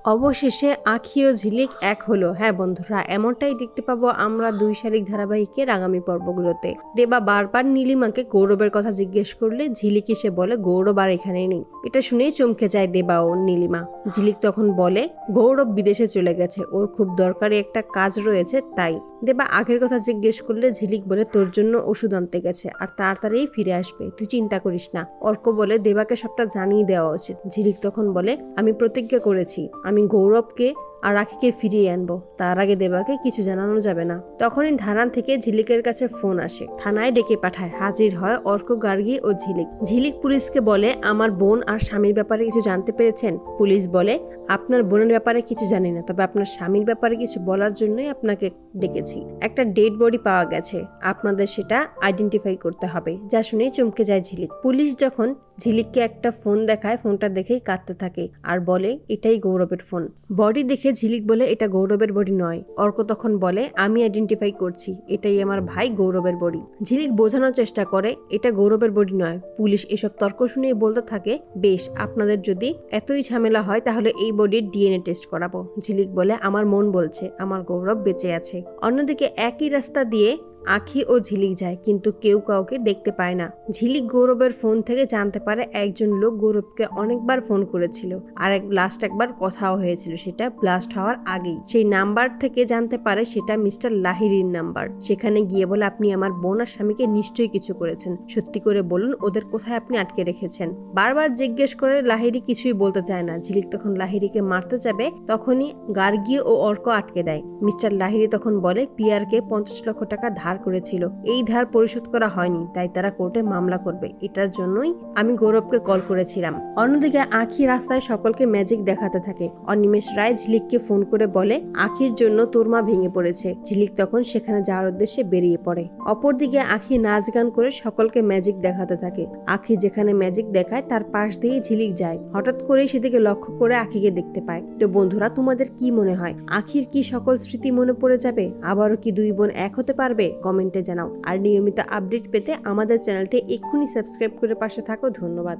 অবশেষে আঁখি ও ঝিলিক এক হলো। হ্যাঁ বন্ধুরা, এমনটাই দেখতে পাবো আমরা 2 শালিক ধারাবাহিকের আগামী পর্বগুলোতে। দেবা বারবার নীলিমাকে গৌরবের কথা জিজ্ঞেস করলে ঝিলিক এসে বলে গৌরব আর এখানে নেই। এটা শুনেই চমকে যায় দেবা ও নীলিমা। ঝিলিক তখন বলে গৌরব বিদেশে চলে গেছে, ওর খুব দরকারি একটা কাজ রয়েছে তাই। দেবা আগের কথা জিজ্ঞেস করলে ঝিলিক বলে তোর জন্য ওষুধ আনতে গেছে আর তাড়াতাড়ি ফিরে আসবে, তুই চিন্তা করিস না। অর্ক বলে দেবাকে সবটা জানিয়ে দেওয়া উচিত। ঝিলিক তখন বলে আমি প্রতিজ্ঞা করেছি আমি গৌরবকে আর রাখিকে ফিরিয়ে আনবো, তার আগে দেবাকে কিছু জানানো যাবে না। তখনই থানা থেকে ঝিলিকের কাছে ফোন আসে, থানায় ডেকে পাঠায়। হাজির হয় অর্ক, গার্গী ও ঝিলিক। ঝিলিক পুলিশকে বলে আমার বোন আর স্বামীর ব্যাপারে কিছু জানতে পেরেছেন? পুলিশ বলে আপনার বোনের ব্যাপারে কিছু জানি না, তবে আপনার স্বামীর ব্যাপারে কিছু বলার জন্যই আপনাকে ডেকেছি। একটা ডেড বডি পাওয়া গেছে, আপনাদের সেটা আইডেন্টিফাই করতে হবে। যা শুনেই চমকে যায় ঝিলিক। পুলিশ যখন ঝিলিককে একটা ফোন দেখায়, ফোনটা দেখেই কাঁদতে থাকে আর বলে এটাই গৌরবের ফোন। বডি দেখে ঝিলিক বলে এটা গৌরবের বডি নয়। অর্ক তখন বলে আমি আইডেন্টিফাই করছি, এটাই আমার ভাই গৌরবের বডি। ঝিলিক বোঝানোর চেষ্টা করে এটা গৌরবের বডি নয়। পুলিশ এসব তর্ক শুনিয়ে বলতে থাকে বেশ, আপনাদের যদি এতই ঝামেলা হয় তাহলে এই বডির ডিএনএ টেস্ট করাবো। ঝিলিক বলে আমার মন বলছে আমার গৌরব বেঁচে আছে। অন্যদিকে একই রাস্তা দিয়ে আঁখি ও ঝিলিক যায়, কিন্তু কেউ কাউকে দেখতে পায় না। ঝিলিক গৌরবের ফোন থেকে জানতে পারে একজন লোক গৌরবকে অনেকবার ফোন করেছিল আর লাস্ট একবার কথাও হয়েছিল, সেটা ব্লাস্ট হওয়ার আগেই। সেই নাম্বার থেকে জানতে পারে সেটা মিস্টার লাহিড়ির নাম্বার। সেখানে গিয়ে বলে আপনি আমার বোন আর স্বামীকে নিশ্চয়ই কিছু করেছেন, সত্যি করে বলুন ওদের কোথায় আপনি আটকে রেখেছেন। বারবার জিজ্ঞেস করে লাহিড়ি কিছুই বলতে চায় না। ঝিলিক তখন লাহিড়িকে মারতে যাবে, তখনই গার্গী ও অর্ক আটকে দেয়। মিস্টার লাহিড়ি তখন বলে পিয়ারকে 50 লক্ষ টাকা ধার করেছিল, এই ধার পরিশোধ করা হয়নি, তাই তারা কোর্টে মামলা করবে। এটার জন্যই আমি গৌরবকে কল করেছিলাম। অন্যদিকে আঁখি রাস্তায় সকলকে ম্যাজিক দেখাতে থাকে। অনিমেষ রায় ঝিলিককে ফোন করে বলে আঁখির জন্য তোর মা ভেঙে পড়েছে। ঝিলিক তখন সেখানে যাওয়ার উদ্দেশ্যে বেরিয়ে পড়ে। অপরদিকে আঁখি নাচ গান করে সকলকে ম্যাজিক দেখাতে থাকে। আঁখি যেখানে ম্যাজিক দেখায় তার পাশ দিয়ে ঝিলিক যায়। হঠাৎ করেই সেদিকে লক্ষ্য করে আঁখিকে দেখতে পায়। তো বন্ধুরা, তোমাদের কি মনে হয় আঁখির কি সকল স্মৃতি মনে পড়ে যাবে? আবারও কি দুই বোন এক হতে পারবে? কমেন্টে জানাও। আর নিয়মিত আপডেট পেতে আমাদের চ্যানেলটি এক্ষুনি সাবস্ক্রাইব করে পাশে থাকো। ধন্যবাদ।